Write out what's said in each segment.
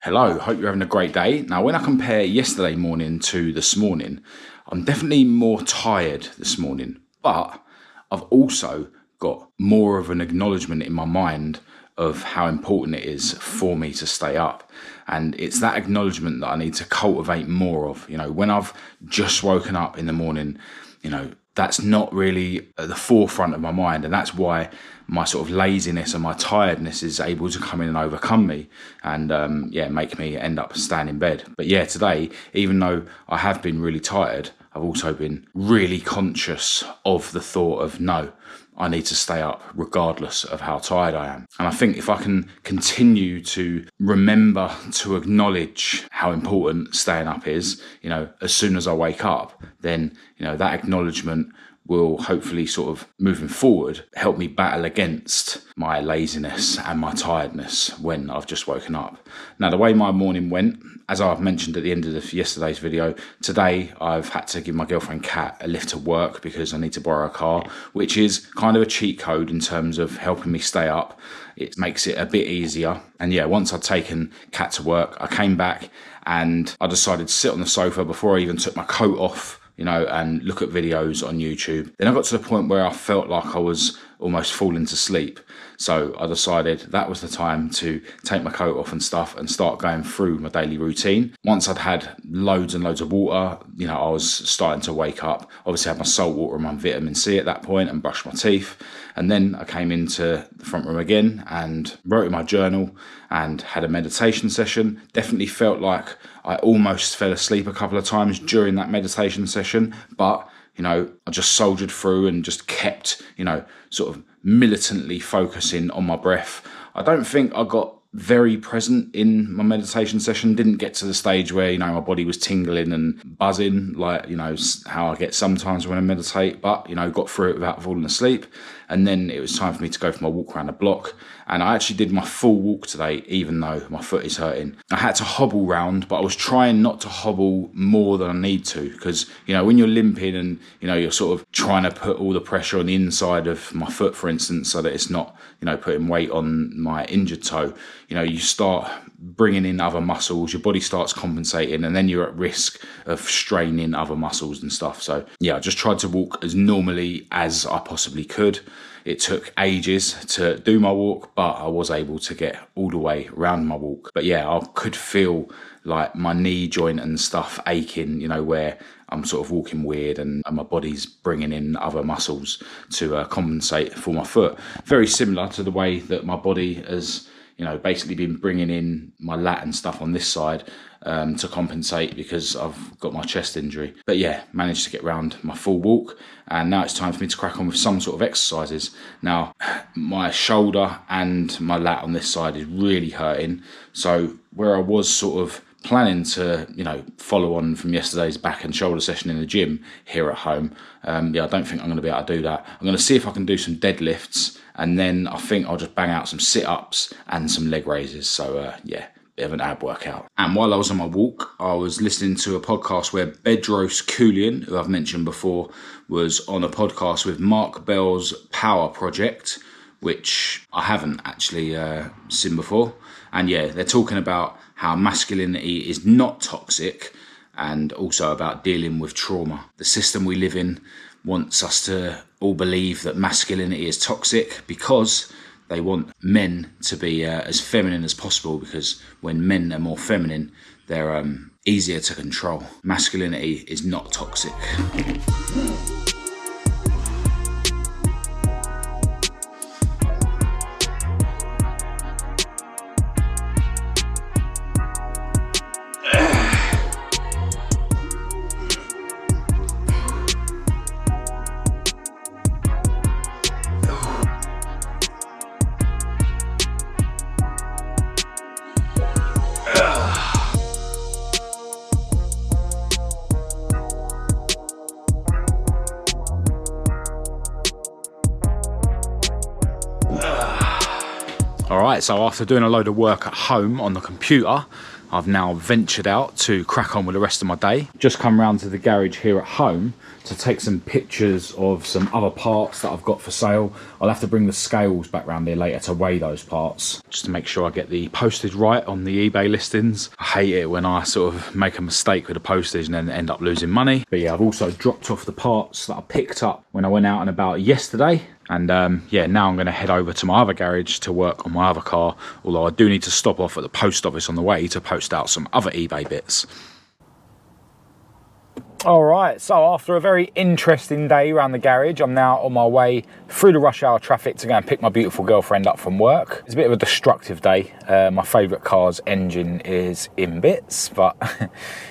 Hello, hope you're having a great day. Now, when I compare yesterday morning to this morning, I'm definitely more tired this morning, but I've also got more of an acknowledgement in my mind of how important it is for me to stay up. And it's that acknowledgement that I need to cultivate more of. You know, when I've just woken up in the morning, that's not really at the forefront of my mind. And that's why my sort of laziness and my tiredness is able to come in and overcome me and, make me end up staying in bed. But yeah, today, even though I have been really tired, I've also been really conscious of the thought of, no, I need to stay up regardless of how tired I am. And I think if I can continue to remember to acknowledge how important staying up is, as soon as I wake up, then, that acknowledgement will hopefully sort of moving forward help me battle against my laziness and my tiredness when I've just woken up. Now, the way my morning went, as I've mentioned at the end of yesterday's video, today I've had to give my girlfriend Kat a lift to work because I need to borrow a car, which is kind of a cheat code in terms of helping me stay up. It makes it a bit easier. And yeah, once I'd taken Kat to work, I came back and I decided to sit on the sofa before I even took my coat off, and look at videos on YouTube. Then I got to the point where I felt like I was almost falling to sleep. So I decided that was the time to take my coat off and stuff and start going through my daily routine. Once I'd had loads and loads of water, I was starting to wake up. Obviously I had my salt water and my vitamin C at that point and brushed my teeth. And then I came into the front room again and wrote in my journal and had a meditation session. Definitely felt like I almost fell asleep a couple of times during that meditation session, but I just soldiered through and just kept, sort of militantly focusing on my breath. I don't think I got very present in my meditation session. Didn't get to the stage where, my body was tingling and buzzing like, how I get sometimes when I meditate, but, got through it without falling asleep. And then it was time for me to go for my walk around the block. And I actually did my full walk today, even though my foot is hurting. I had to hobble round, but I was trying not to hobble more than I need to. Because, when you're limping and, you're sort of trying to put all the pressure on the inside of my foot, for instance, so that it's not, putting weight on my injured toe, you start bringing in other muscles, your body starts compensating, and then you're at risk of straining other muscles and stuff. So yeah, I just tried to walk as normally as I possibly could. It took ages to do my walk, but I was able to get all the way around my walk. But yeah, I could feel like my knee joint and stuff aching, where I'm sort of walking weird and my body's bringing in other muscles to compensate for my foot. Very similar to the way that my body has basically been bringing in my lat and stuff on this side to compensate because I've got my chest injury. But yeah, managed to get round my full walk, and now it's time for me to crack on with some sort of exercises. Now, my shoulder and my lat on this side is really hurting. So where I was sort of planning to, follow on from yesterday's back and shoulder session in the gym here at home, I don't think I'm going to be able to do that. I'm going to see if I can do some deadlifts, and then I think I'll just bang out some sit-ups and some leg raises. So, bit of an ab workout. And while I was on my walk, I was listening to a podcast where Bedros Keuilian, who I've mentioned before, was on a podcast with Mark Bell's Power Project, which I haven't actually seen before. And yeah, they're talking about how masculinity is not toxic, and also about dealing with trauma. The system we live in wants us to all believe that masculinity is toxic because they want men to be as feminine as possible, because when men are more feminine, they're easier to control. Masculinity is not toxic. All right, so after doing a load of work at home on the computer, I've now ventured out to crack on with the rest of my day. Just come round to the garage here at home to take some pictures of some other parts that I've got for sale. I'll have to bring the scales back round here later to weigh those parts, just to make sure I get the postage right on the eBay listings. I hate it when I sort of make a mistake with the postage and then end up losing money. But yeah, I've also dropped off the parts that I picked up when I went out and about yesterday. And yeah, now I'm going to head over to my other garage to work on my other car, although I do need to stop off at the post office on the way to post out some other eBay bits. All right, so after a very interesting day around the garage, I'm now on my way through the rush hour traffic to go and pick my beautiful girlfriend up from work. It's a bit of a destructive day. My favourite car's engine is in bits, but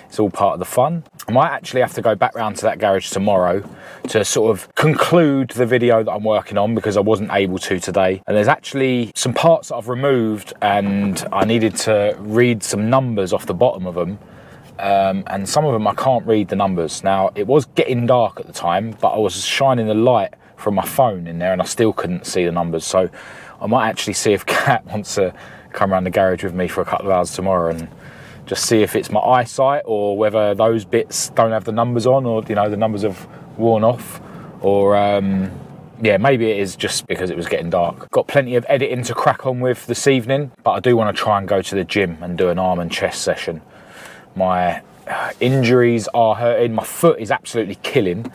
it's all part of the fun. I might actually have to go back round to that garage tomorrow to sort of conclude the video that I'm working on, because I wasn't able to today. And there's actually some parts that I've removed and I needed to read some numbers off the bottom of them. And some of them I can't read the numbers. Now, it was getting dark at the time, but I was shining the light from my phone in there and I still couldn't see the numbers. So I might actually see if Kat wants to come around the garage with me for a couple of hours tomorrow and just see if it's my eyesight or whether those bits don't have the numbers on, or, you know, the numbers have worn off, or yeah, maybe it is just because it was getting dark. Got plenty of editing to crack on with this evening, but I do want to try and go to the gym and do an arm and chest session. My injuries are hurting. My foot is absolutely killing.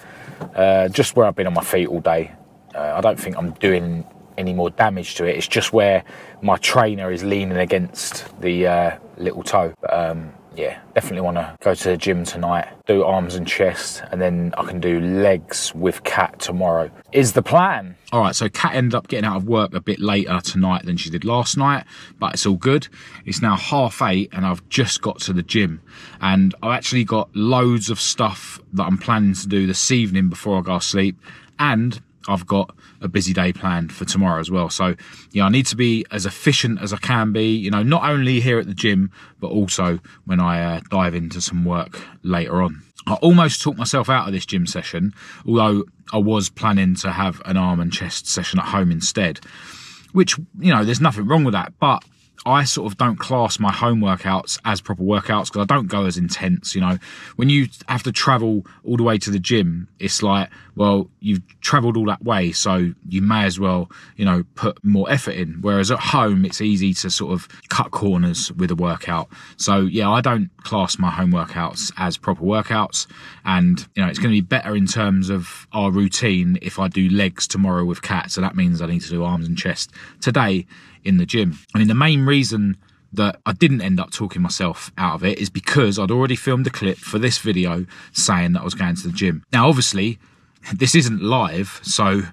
Just where I've been on my feet all day. I don't think I'm doing any more damage to it. It's just where my trainer is leaning against the little toe. But yeah, definitely want to go to the gym tonight, do arms and chest, and then I can do legs with Kat tomorrow, is the plan. All right, so Kat ended up getting out of work a bit later tonight than she did last night, but it's all good. It's now 8:30 and I've just got to the gym, and I've actually got loads of stuff that I'm planning to do this evening before I go to sleep, and I've got a busy day planned for tomorrow as well. So, yeah, I need to be as efficient as I can be, you know, not only here at the gym, but also when I dive into some work later on. I almost talked myself out of this gym session, although I was planning to have an arm and chest session at home instead, which, you know, there's nothing wrong with that, but I sort of don't class my home workouts as proper workouts because I don't go as intense, you know. When you have to travel all the way to the gym, it's like, well, you've travelled all that way, so you may as well, you know, put more effort in. Whereas at home, it's easy to sort of cut corners with a workout. So, yeah, I don't class my home workouts as proper workouts. And, you know, it's going to be better in terms of our routine if I do legs tomorrow with Kat. So that means I need to do arms and chest today in the gym. I mean, the main reason that I didn't end up talking myself out of it is because I'd already filmed a clip for this video saying that I was going to the gym. Now, obviously, this isn't live, so,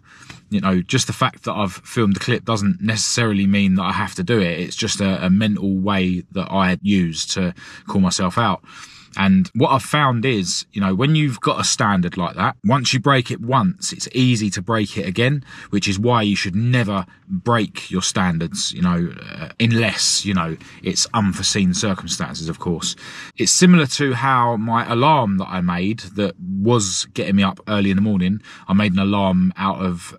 you know, just the fact that I've filmed the clip doesn't necessarily mean that I have to do it. It's just a mental way that I use to call myself out. And what I've found is, you know, when you've got a standard like that, once you break it once, it's easy to break it again, which is why you should never break your standards, you know, unless, you know, it's unforeseen circumstances, of course. It's similar to how my alarm that I made that was getting me up early in the morning, I made an alarm out of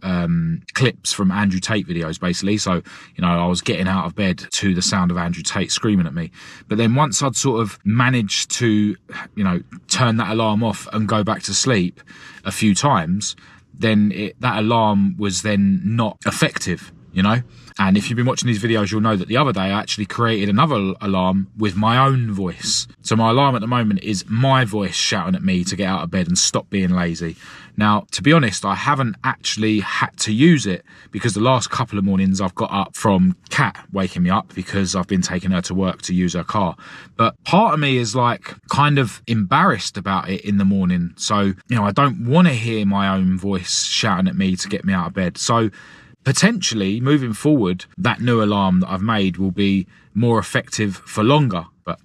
clips from Andrew Tate videos, basically. So, you know, I was getting out of bed to the sound of Andrew Tate screaming at me. But then once I'd sort of managed to, you know, turn that alarm off and go back to sleep a few times, then that alarm was then not effective, you know. And if you've been watching these videos, you'll know that the other day I actually created another alarm with my own voice. So my alarm at the moment is my voice shouting at me to get out of bed and stop being lazy. Now, to be honest, I haven't actually had to use it because the last couple of mornings I've got up from Kat waking me up because I've been taking her to work to use her car. But part of me is like kind of embarrassed about it in the morning. So, you know, I don't want to hear my own voice shouting at me to get me out of bed. So potentially moving forward, that new alarm that I've made will be more effective for longer, but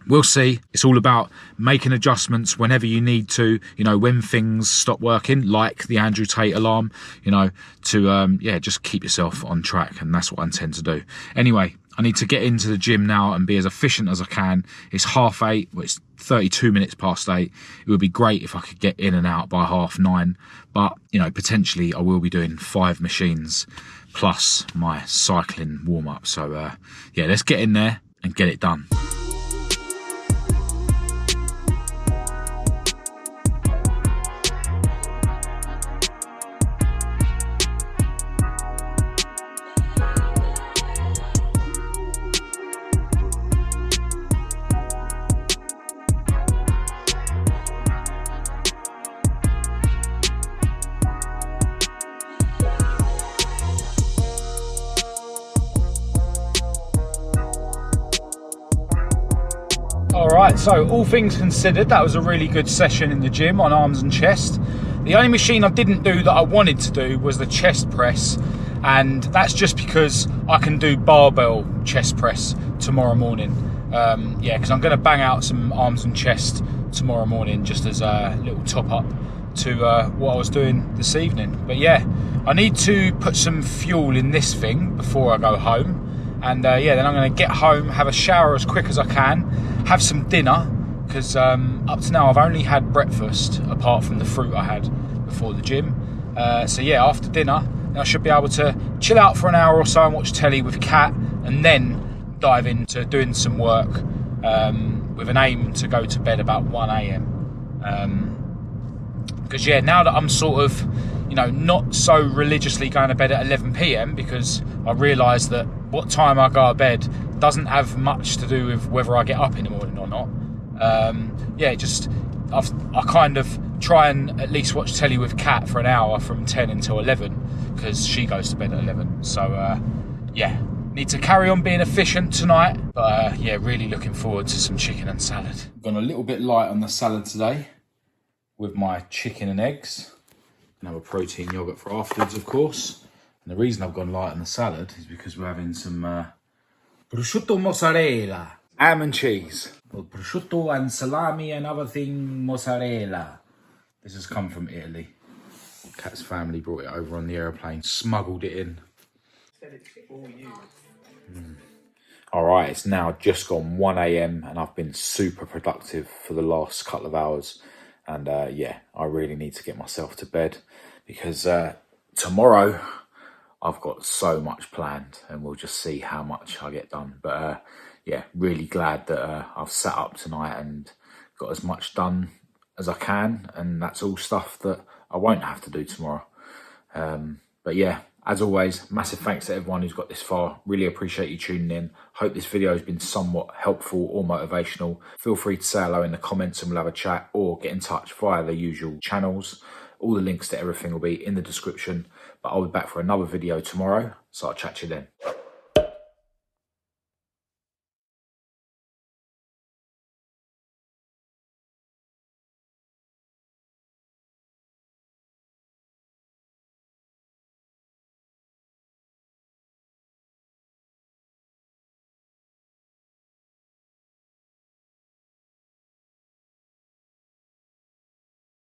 we'll see. It's all about making adjustments whenever you need to, you know, when things stop working, like the Andrew Tate alarm, you know, to, yeah, just keep yourself on track. And that's what I intend to do. Anyway, I need to get into the gym now and be as efficient as I can. It's 8:30, well, it's 32 minutes past 8. It would be great if I could get in and out by 9:30, but you know, potentially I will be doing 5 machines plus my cycling warm-up. So yeah, let's get in there and get it done. Alright, so all things considered, that was a really good session in the gym on arms and chest. The only machine I didn't do that I wanted to do was the chest press, and that's just because I can do barbell chest press tomorrow morning. Yeah, because I'm going to bang out some arms and chest tomorrow morning just as a little top up to what I was doing this evening. But yeah, I need to put some fuel in this thing before I go home. And yeah, then I'm going to get home, have a shower as quick as I can, have some dinner, because up to now I've only had breakfast apart from the fruit I had before the gym. So yeah, after dinner I should be able to chill out for an hour or so and watch telly with Kat, and then dive into doing some work with an aim to go to bed about 1 a.m. Because yeah, now that I'm sort of, you know, not so religiously going to bed at 11 p.m, because I realise that what time I go to bed doesn't have much to do with whether I get up in the morning or not. Yeah, just I kind of try and at least watch telly with Kat for an hour from 10 until 11, because she goes to bed at 11. So yeah, need to carry on being efficient tonight. But yeah, really looking forward to some chicken and salad. I've gone a little bit light on the salad today with my chicken and eggs. And have a protein yoghurt for afterwards, of course. And the reason I've gone light on the salad is because we're having some prosciutto mozzarella, ham and cheese. Well, prosciutto and salami and other thing mozzarella. This has come from Italy. Kat's family brought it over on the aeroplane, smuggled it in. All right, it's now just gone 1 a.m. and I've been super productive for the last couple of hours. And yeah, I really need to get myself to bed, because tomorrow I've got so much planned, and we'll just see how much I get done. But yeah, really glad that I've sat up tonight and got as much done as I can, and that's all stuff that I won't have to do tomorrow. But yeah, as always, massive thanks to everyone who's got this far. Really appreciate you tuning in. Hope this video has been somewhat helpful or motivational. Feel free to say hello in the comments and we'll have a chat, or get in touch via the usual channels. All the links to everything will be in the description. But I'll be back for another video tomorrow, so I'll chat to you then.